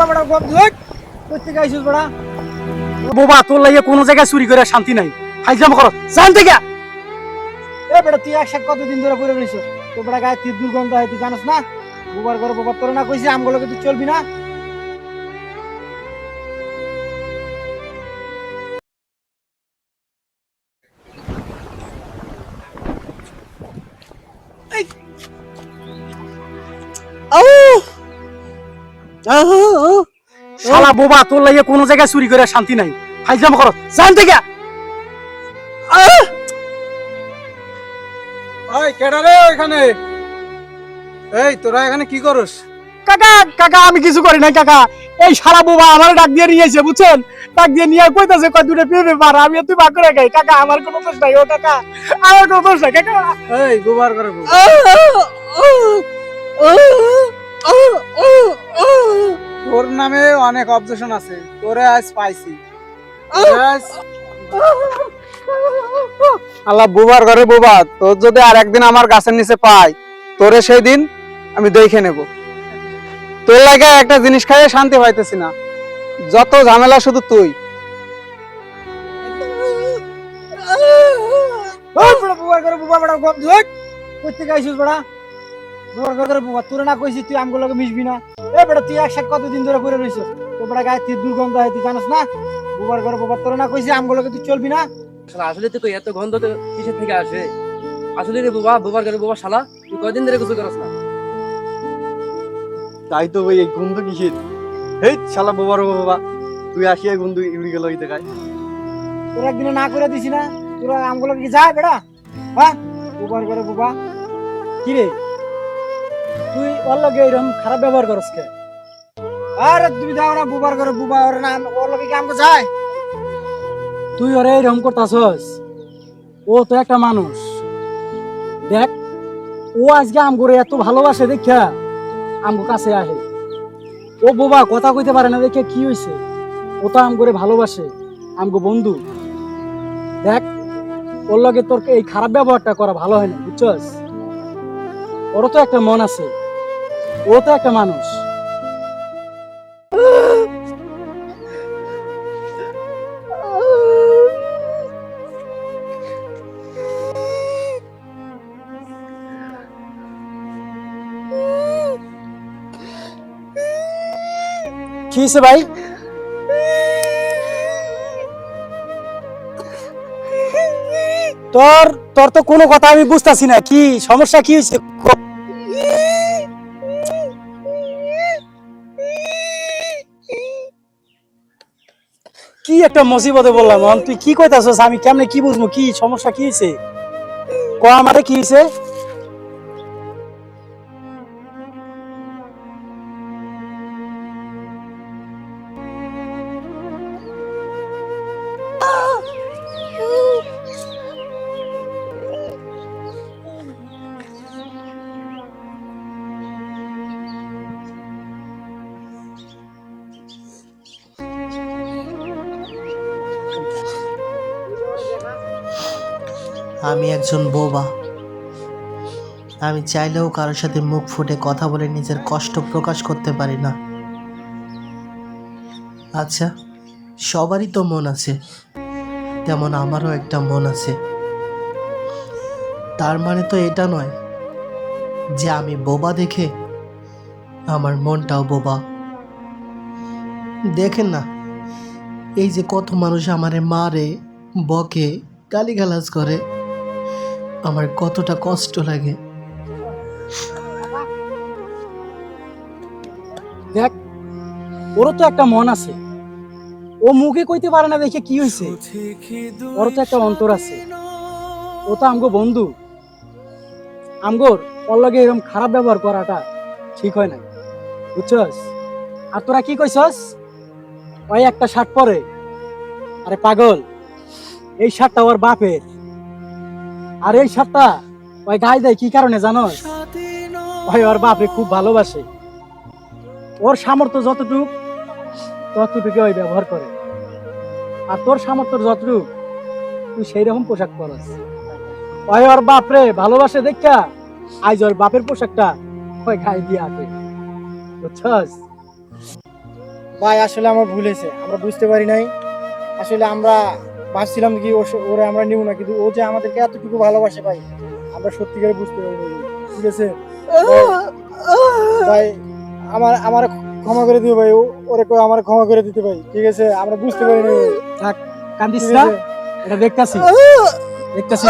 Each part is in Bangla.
বুবা বড় গপ ধুই কইতে গাইছিস বড়া বোবা তোর লাগে কোন জায়গায় চুরি করে শান্তি নাই হাইজাম কর জান থেকে এ বড় তুই একসাথে কতদিন ধরে পড়ে রইছিস তো বড় গায়ে তুই দুর্গন্ধ হয় তুই জানিস না বুবার ঘরে বুবা তোর না কইছি আমগুলোকে তুই চলবি না শালা বোবা তোর লাগে কোন জায়গায় চুরি করে শান্তি নাই হাইজাম কর জান থেকে ওই কেডা রে ওখানে এই তোরা এখানে কি করস কাকা কাকা আমি কিছু করি না কাকা এই শালা বোবা আমার ডাক দিয়ে নিয়েছে বুঝছেন ডাক দিয়ে নিয়ে কইতাছে কয় দুটো পেবে পার আমি তুই ভাগ করে খাই কাকা আমার কোনো দোষ নাই ও কাকা আমার কোনো দোষ নাই কাকা এই বুবার ঘরে বুবা তোর নামে অনেক অবজেকশন আছে তোরে আজ পাইছি আল্লাহ বুবার ঘরে বুবা তোর যদি আর একদিন আমার গাছের নিচে পাই তোরে সেই দিন আমি দেখে নেব তোর লাগে একটা জিনিস খাইয়ে শান্তি পাইতেছি না যত ঝামেলা শুধু তুই বুবার ঘরে বুবা বড় গপ ধুই কইতে গাইছিস বড়া বুবার ঘরে বুবা তোর না কইছি তুই আমগুলোকে মিশবি না এ বড় তুই একসাথে কতদিন ধরে পড়ে রইছিস তো বড় গায়ে তুই দুর্গন্ধ হয় তুই জানিস না বুবার ঘরে বুবা তোর না কইছি আমগুলোকে তুই চলবি না আসলে তো এত গন্ধ তো কিসের থেকে আসে আসলে রে বাবা বাবার ঘরে বাবা শালা তুই কয়দিন ধরে কিছু করছ না তাই তো ভাই এই গন্ধ কিসের এই শালা বোবার বাবা তুই আসিয়া গন্ধ ইউড়ি গেল এই দেখায় তোর একদিনে না করে দিছি না তোরা আমগুলো কি যায় বেড়া হ্যাঁ বুবার ঘরে বুবা কি রে তুই ওর লগে এরকম খারাপ ব্যবহার করস কে আরে তুমি দাও না বুবার ঘরে বুবা ওর নাম ওর লগে কি আমগো যায় তুই ওরে এরকম করতাছস ও তো একটা মানুষ দেখ ও আজকে আমগরে এত ভালোবাসে দেখা আমগো কাছে আহে ও বোবা কথা কইতে পারে না দেখে কি হইছে ও তো আমগরে ভালোবাসে আমগো বন্ধু দেখ ওর লগে তোর এই খারাপ ব্যবহারটা করা ভালো হয় না বুঝছস ওরও তো একটা মন আছে ও তো একটা মানুষ কি হয়েছে ভাই তোর তোর তো কোনো কথা আমি বুঝতাছি না কি সমস্যা কি হয়েছে কি একটা মুসিবতে বললাম তুই কি কইতাছস আমি কেমনে কি বুঝবো কি সমস্যা কি হয়েছে ক আমারে কি হয়েছে আমি একজন বোবা। আমি চাইলেও কারোর সাথে মুখ ফুটে কথা বলে নিজের কষ্ট প্রকাশ করতে পারি না। আচ্ছা, সবারই তো মন আছে, তেমন আমারও একটা মন আছে। তার মানে তো এটা নয় যে আমি বোবা দেখে আমার মনটাও বোবা। দেখেন না, এই যে কত মানুষ আমারে মারে, বকে, গালিগালাজ করে, আমার কতটা কষ্ট লাগে। দেখ ওরও তো একটা মন আছে, ও মুখে কইতে পারে না দেখে কি হয়েছে, ওর তো একটা অন্তর আছে, ও তো আমগো বন্ধু। আমগোর ওর লগে এরকম খারাপ ব্যবহার করাটা ঠিক হয় না, বুঝছস? আর তোরা কি কইছস ওই একটা শার্ট পরে? আরে পাগল, এই শার্টটা ওর বাপের, আর এই শার্টটা ওই গায়ে দেয় কি কারণে জানোস? ওই ওর বাপরে খুব ভালোবাসে, ওর সামর্থ্য ততটুকু ওই ব্যবহার করে, আর তোর সামর্থ্য যতটুকু তুই সেই রকম পোশাক পরস। ওই ওর বাপরে ভালোবাসে দেখা আজ ওর বাপের পোশাকটা ওই গায়ে দিয়ে আসে, বুঝছস? ভাই আসলে আমার ভুল হয়েছে, আমরা বুঝতে পারি নাই। আসলে আমরা ভাবছিলাম কি ওরে আমরা নিব না, কিন্তু ও যে আমাদেরকে এতটুকু ভালোবাসে ভাই, আমরা সত্যিকারে বুঝতে পারি নাই। ঠিক আছে ভাই, আমার ক্ষমা করে দিও ভাই, ওরে কই আমার ক্ষমা করে দিতে ভাই। ঠিক আছে, আমরা বুঝতে পারি নাই ভাই। থাক, কান্দিস ঠিক না, আছে এটা দেখতাছি দেখতাছি।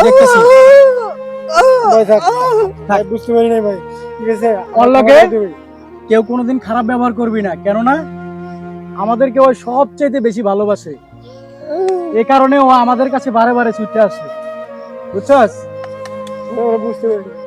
ভাই, থাক ভাই, বুঝতে পারি নাই ভাই। ঠিক আছে, ওর আমার লগে ক্ষমা করে দিও ভাই। কেউ কোনোদিন খারাপ ব্যবহার করবি না, কেননা আমাদেরকে ও সবচাইতে বেশি ভালোবাসে। এই কারণে ও আমাদের কাছে বারে বারে ছুটে আসে, বুঝছস? আমরা বুঝতে পারি নাই।